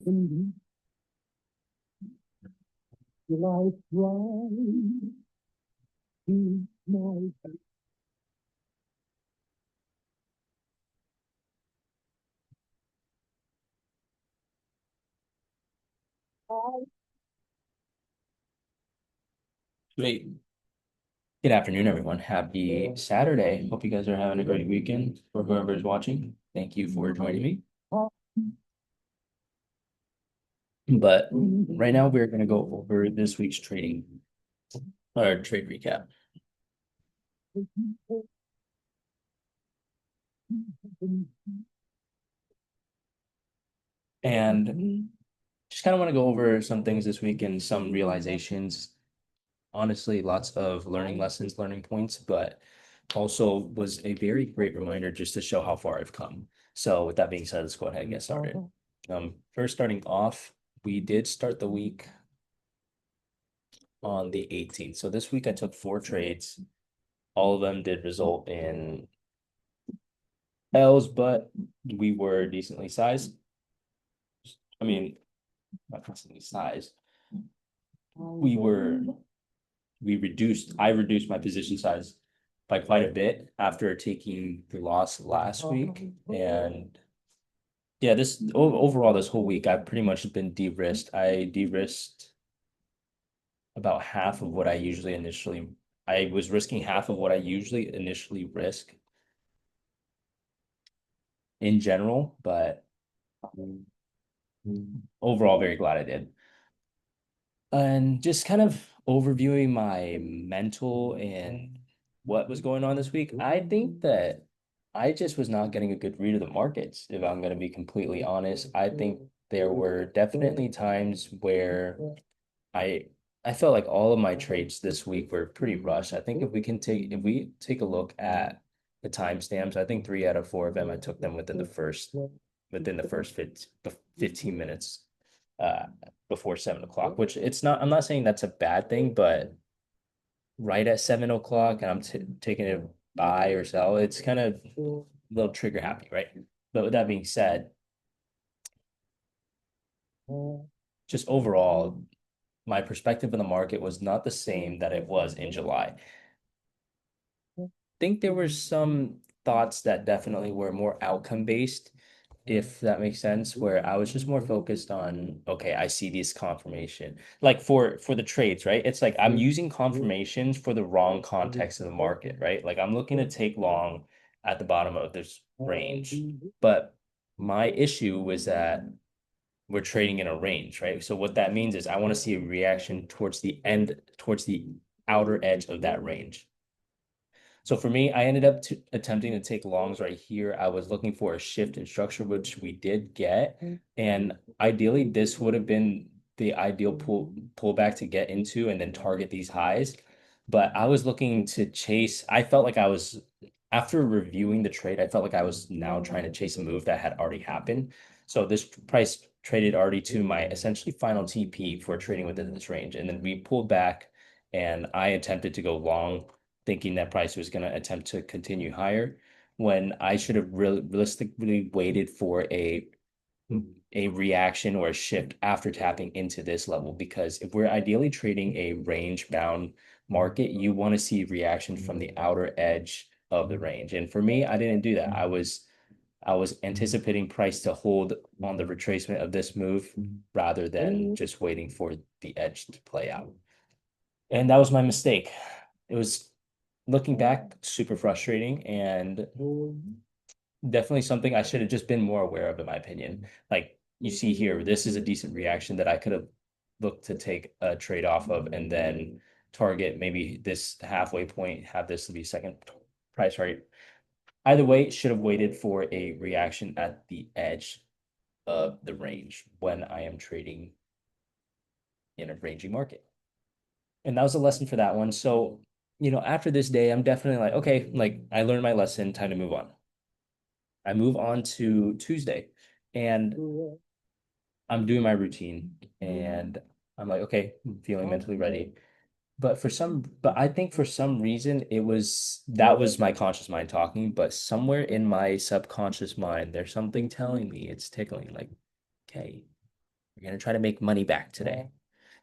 Great. Good afternoon, everyone. Happy Saturday. Hope you guys are having a great weekend for whoever's watching. Thank you for joining me. But right now, we're going to go over this week's trading or trade recap. And just kind of want to go over some things this week and some realizations. Honestly, lots of learning lessons, learning points, but also was a very great reminder just to show how far I've come. So with that being said, let's go ahead and get started. First starting off, we did start the week on the 18th. So this week I took 4 trades. All of them did result in L's, but we were decently sized. I mean, not decently sized. We were I reduced my position size by quite a bit after taking the loss last week. And yeah, overall this whole week I've pretty much been de-risked. I de-risked about half of what I was risking half of what I usually initially risk in general, but overall very glad I did. And just kind of overviewing my mental and what was going on this week, I think that I just was not getting a good read of the markets, if I'm going to be completely honest. I think there were definitely times where I I felt like all of my trades this week were pretty rushed. I think if we take a look at the timestamps, I think 3 out of 4 of them I took them within the first 15 minutes uh before 7 o'clock, which I'm not saying that's a bad thing, but right at 7 o'clock and I'm taking a buy or sell, it's kind of a little trigger happy, right? But with that being said, just overall, my perspective of the market was not the same that it was in July. Think there were some thoughts that definitely were more outcome based, if that makes sense, where I was just more focused on, okay, I see this confirmation. Like for the trades, right? It's like I'm using confirmations for the wrong context of the market, right? Like I'm looking to take long at the bottom of this range. But my issue was that we're trading in a range, right? So what that means is I want to see a reaction towards the outer edge of that range. So for me, I ended up attempting to take longs right here. I was looking for a shift in structure, which we did get. And ideally, this would have been the ideal pullback to get into and then target these highs. But I was looking to chase, I felt like I was, after reviewing the trade, I felt like I was now trying to chase a move that had already happened. So this price traded already to my essentially final TP for trading within this range. And then we pulled back and I attempted to go long thinking that price was going to attempt to continue higher when I should have realistically waited for a reaction or a shift after tapping into this level. Because if we're ideally trading a range bound market, you want to see reaction from the outer edge of the range. And for me, I didn't do that. I was anticipating price to hold on the retracement of this move rather than just waiting for the edge to play out. And that was my mistake. It was looking back, super frustrating and definitely something I should have just been more aware of, in my opinion. Like you see here, this is a decent reaction that I could have looked to take a trade off of and then target maybe this halfway point, have this to be second price, right? Either way, should have waited for a reaction at the edge of the range when I am trading in a ranging market. And that was a lesson for that one. So, after this day, I'm definitely like, okay, like I learned my lesson, time to move on. I move on to Tuesday and I'm doing my routine and I'm like, okay, I'm feeling mentally ready. But I think for some reason that was my conscious mind talking, but somewhere in my subconscious mind, there's something telling me it's tickling like, okay, We're gonna try to make money back today.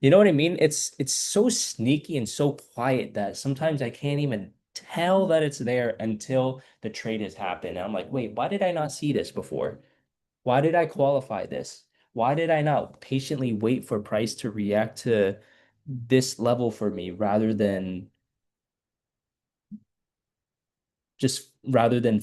You know what I mean? It's so sneaky and so quiet that sometimes I can't even tell that it's there until the trade has happened. And I'm like, wait, why did I not see this before? Why did I qualify this? Why did I not patiently wait for price to react to this level for me rather than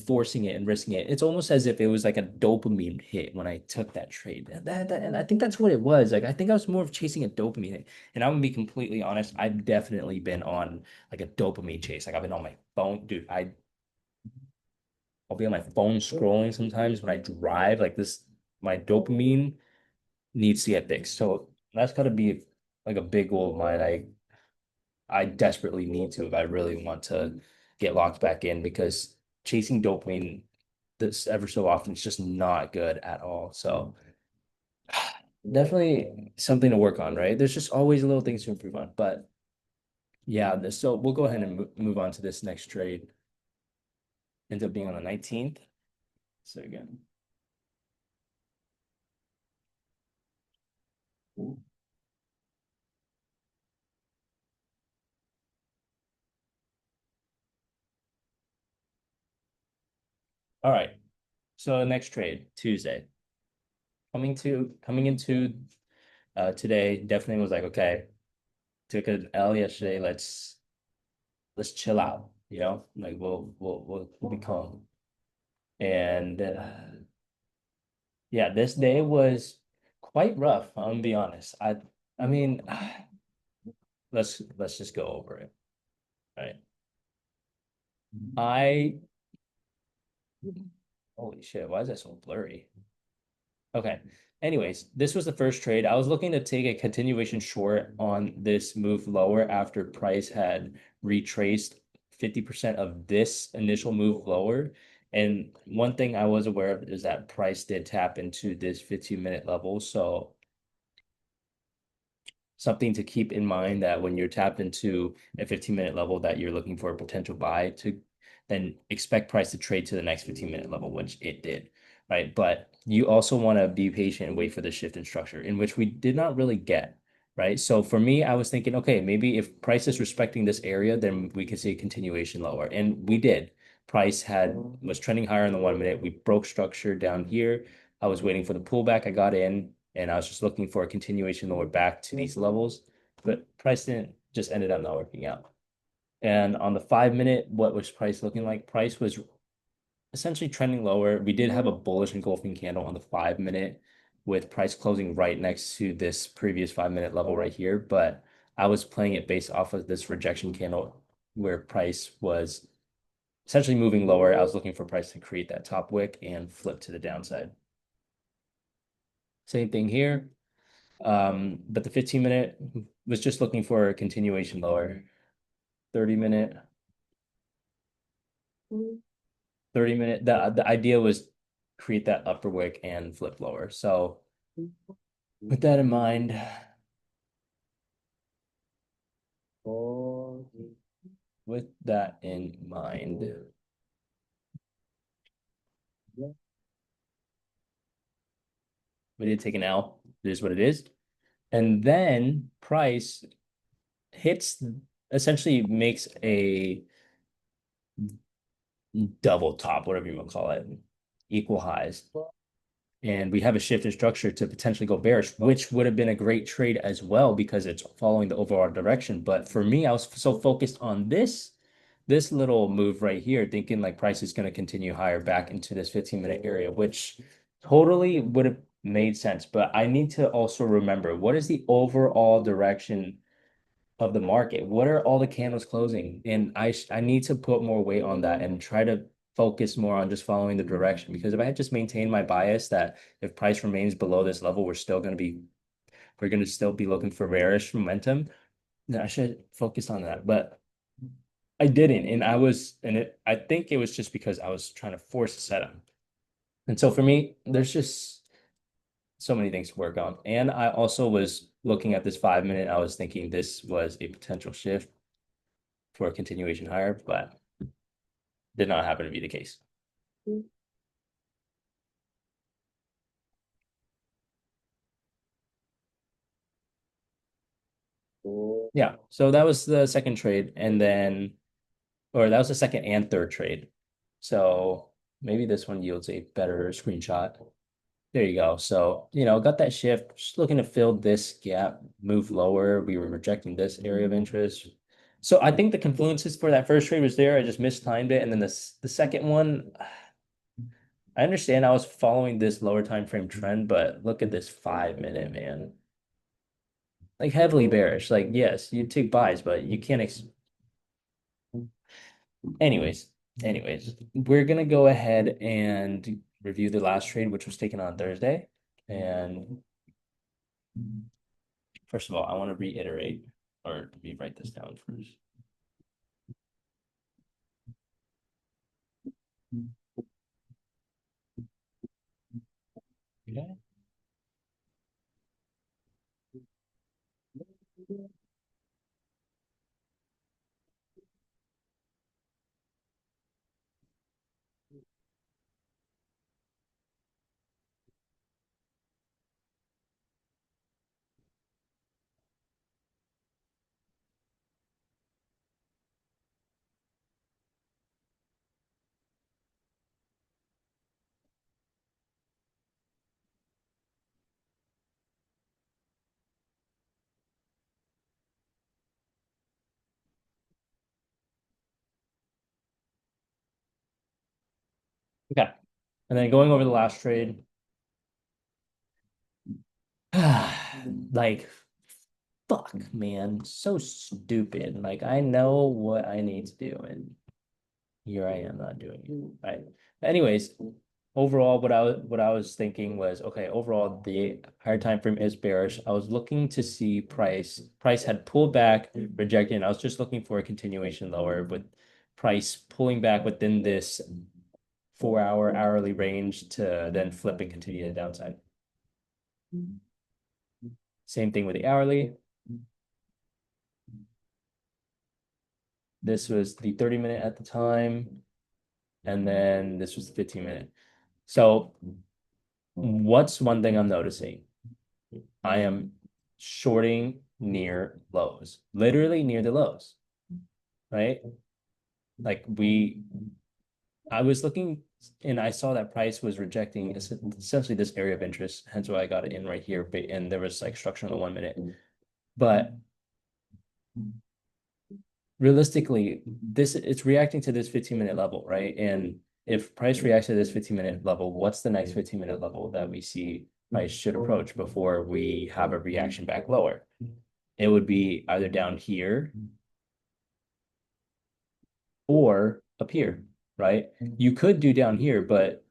forcing it and risking it? It's almost as if it was like a dopamine hit when I took that trade. And I think that's what it was. Like I think I was more of chasing a dopamine hit. And I'm gonna be completely honest, I've definitely been on like a dopamine chase. Like I've been on my phone, dude. I'll be on my phone scrolling sometimes when I drive. Like this, my dopamine needs to get fixed. So that's got to be like a big goal of mine. I desperately need to if I really want to get locked back in because chasing dopamine this ever so often is just not good at all. So definitely something to work on, right? There's just always little things to improve on. But yeah, so we'll go ahead and move on to this next trade. Ends up being on the 19th. So again. All right. So next trade, Tuesday. Coming into today, definitely was like, okay, took an L yesterday. Let's chill out, like we'll be calm. And yeah, this day was quite rough, I'm gonna be honest. I mean, let's just go over it. Right. I Holy shit, why is that so blurry? Okay. Anyways, this was the first trade. I was looking to take a continuation short on this move lower after price had retraced 50% of this initial move lower. And one thing I was aware of is that price did tap into this 15-minute level. So something to keep in mind that when you're tapped into a 15-minute level that you're looking for a potential buy to then expect price to trade to the next 15-minute level, which it did, right? But you also want to be patient and wait for the shift in structure, in which we did not really get, right? So for me, I was thinking, okay, maybe if price is respecting this area, then we could see a continuation lower. And we did. Price was trending higher in the 1 minute. We broke structure down here. I was waiting for the pullback. I got in and I was just looking for a continuation lower back to these levels, but price didn't just ended up not working out. And on the 5 minute, what was price looking like? Price was essentially trending lower. We did have a bullish engulfing candle on the 5 minute with price closing right next to this previous 5 minute level right here, but I was playing it based off of this rejection candle where price was essentially moving lower. I was looking for price to create that top wick and flip to the downside. Same thing here. But the 15-minute was just looking for a continuation lower. 30 minute, 30 minute. The idea was create that upper wick and flip lower. So with that in mind, with that in mind, we did take an L. It is what it is. And then price hits essentially makes a double top, whatever you want to call it, equal highs. And we have a shift in structure to potentially go bearish, which would have been a great trade as well because it's following the overall direction. But for me, I was so focused on this little move right here, thinking like price is going to continue higher back into this 15-minute area, which totally would have made sense. But I need to also remember what is the overall direction of the market? What are all the candles closing? And I need to put more weight on that and try to focus more on just following the direction. Because if I had just maintained my bias that if price remains below this level, we're going to still be looking for bearish momentum, then I should focus on that. But I didn't, and I think it was just because I was trying to force a setup. And so for me, there's just so many things to work on. And I also was looking at this 5 minute, I was thinking this was a potential shift for a continuation higher, but did not happen to be the case. Mm. Yeah, so that was the second trade, and then, or that was the second and third trade. So maybe this one yields a better screenshot. There you go. So, got that shift, just looking to fill this gap, move lower. We were rejecting this area of interest. So I think the confluences for that first trade was there. I just mistimed it. And then the second one, I understand I was following this lower time frame trend, but look at this 5 minute, man. Like heavily bearish. Like, yes, you take buys, but you can't ex anyways, we're gonna go ahead and review the last trade, which was taken on Thursday. And first of all, I want to reiterate, or let me write this down first. Okay. Okay. And then going over the last trade, like, fuck, man, so stupid. Like, I know what I need to do, and here I am not doing it. Right. Anyways, overall, what I was thinking was, okay, overall the higher time frame is bearish. I was looking to see price. Price had pulled back, rejected, and I was just looking for a continuation lower with price pulling back within this 4 hour hourly range to then flip and continue the downside. Same thing with the hourly. This was the 30 minute at the time, and then this was the 15 minute. So what's one thing I'm noticing? I am shorting near lows, literally near the lows, right? Like I was looking and I saw that price was rejecting essentially this area of interest, hence why I got it in right here. And there was like structure on the 1 minute. But realistically, it's reacting to this 15 minute level, right? And if price reacts to this 15 minute level, what's the next 15 minute level that we see price should approach before we have a reaction back lower? It would be either down here or up here, right? You could do down here, but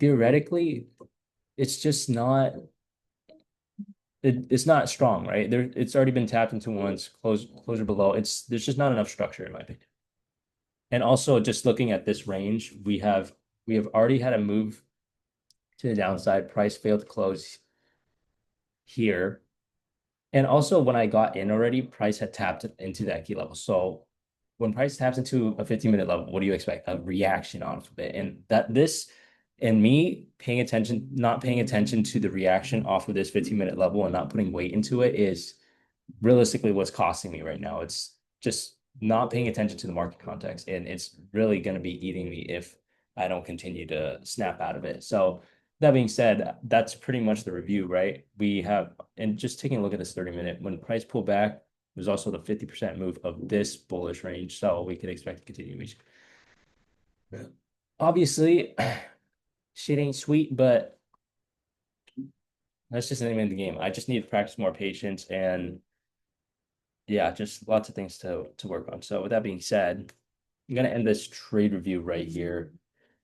theoretically, it's just not it's not strong, right? It's already been tapped into once, closer below. There's just not enough structure in my opinion. And also just looking at this range, we have already had a move to the downside. Price failed to close here. And also when I got in already, price had tapped into that key level. So when price taps into a 15 minute level, what do you expect? A reaction off of it. And me paying attention, not paying attention to the reaction off of this 15 minute level and not putting weight into it is realistically what's costing me right now. It's just not paying attention to the market context. And it's really going to be eating me if I don't continue to snap out of it. So that being said, that's pretty much the review, right? We have, and just taking a look at this 30 minute, when price pulled back, there's also the 50% move of this bullish range. So we could expect a continuation. Obviously, shit ain't sweet, but that's just the name of the game. I just need to practice more patience and yeah, just lots of things to work on. So with that being said, I'm gonna end this trade review right here.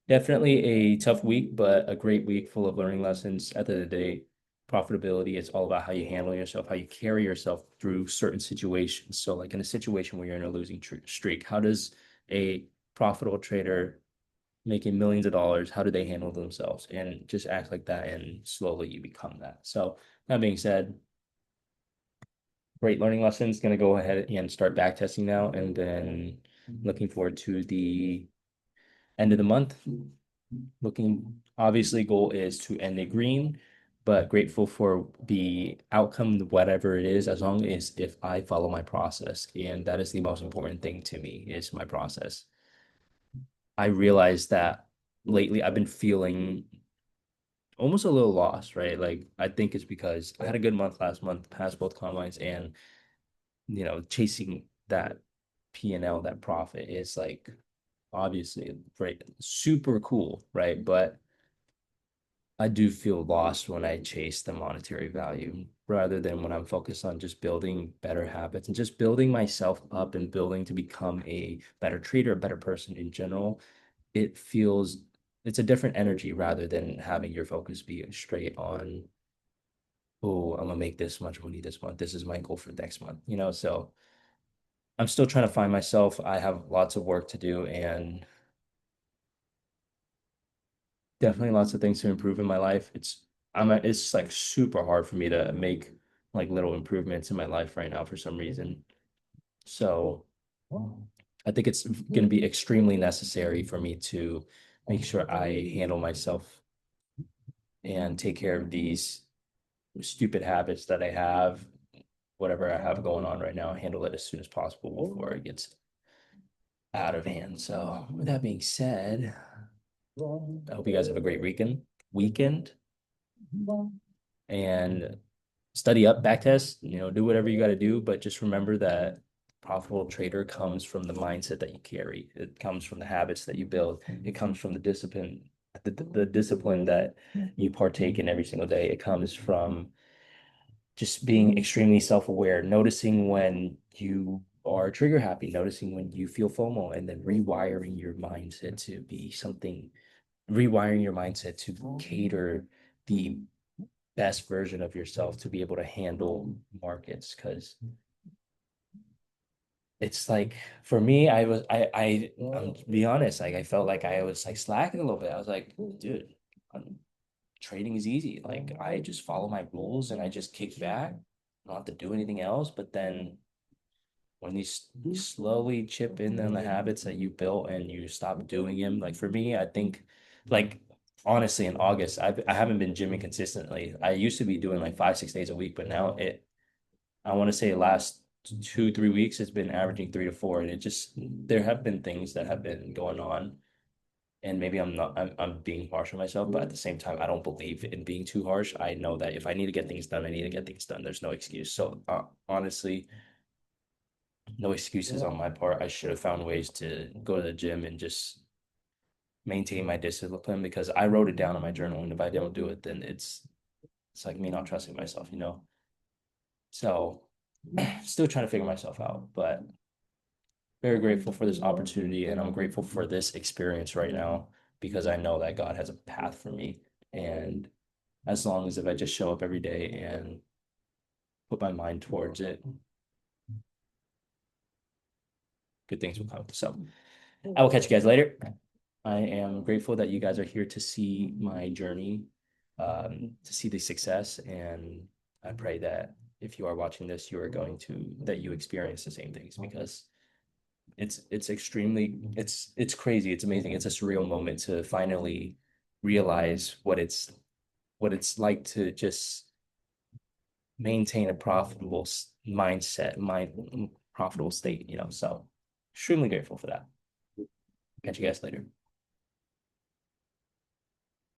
Definitely a tough week, but a great week full of learning lessons. At the end of the day, profitability, it's all about how you handle yourself, how you carry yourself through certain situations. So like in a situation where you're in a losing streak, how does a profitable trader making millions of dollars, how do they handle themselves? And just act like that and slowly you become that. So that being said, great learning lessons. Going to go ahead and start back testing now, and then looking forward to the end of the month. Looking, obviously, goal is to end it green. but grateful for the outcome, whatever it is, as long as if I follow my process. And that is the most important thing to me is my process. I realized that lately I've been feeling almost a little lost, right? Like I think it's because I had a good month last month, past both combines, and chasing that P&L, that profit is like obviously great, super cool, right? But I do feel lost when I chase the monetary value rather than when I'm focused on just building better habits and just building myself up and building to become a better trader, a better person in general. It feels it's a different energy rather than having your focus be straight on, oh, I'm gonna make this much money this month. This is my goal for next month, So I'm still trying to find myself. I have lots of work to do and definitely lots of things to improve in my life. It's like super hard for me to make like little improvements in my life right now for some reason. So I think it's going to be extremely necessary for me to make sure I handle myself and take care of these stupid habits that I have, whatever I have going on right now, handle it as soon as possible before it gets out of hand. So with that being said, I hope you guys have a great weekend and study up, back test, do whatever you got to do, but just remember that profitable trader comes from the mindset that you carry. It comes from the habits that you build. It comes from the discipline that you partake in every single day. It comes from just being extremely self-aware, noticing when you are trigger happy, noticing when you feel FOMO, and then rewiring your mindset to cater the best version of yourself to be able to handle markets. Because it's like for me, I'm to be honest, like I felt like I was like slacking a little bit. I was like, dude, trading is easy. Like I just follow my rules and I just kick back. I don't have to do anything else. But then when you slowly chip in on the habits that you built and you stop doing them, like for me, I think like honestly in August, I haven't been gymming consistently. I used to be doing like 5, 6 days a week, but now I want to say last 2, 3 weeks, it's been averaging 3 to 4. And there have been things that have been going on. And maybe I'm being harsh on myself, but at the same time, I don't believe in being too harsh. I know that if I need to get things done, I need to get things done. There's no excuse. So honestly, no excuses on my part. I should have found ways to go to the gym and just maintain my discipline because I wrote it down in my journal. And if I don't do it, then it's like me not trusting myself. So still trying to figure myself out, but very grateful for this opportunity and I'm grateful for this experience right now because I know that God has a path for me. And as long as if I just show up every day and put my mind towards it, good things will come. So I will catch you guys later. I am grateful that you guys are here to see my journey, to see the success. And I pray that if you are watching this, that you experience the same things because it's crazy. It's amazing. It's a surreal moment to finally realize what it's like to just maintain a profitable mindset, profitable state. So extremely grateful for that. Catch you guys later.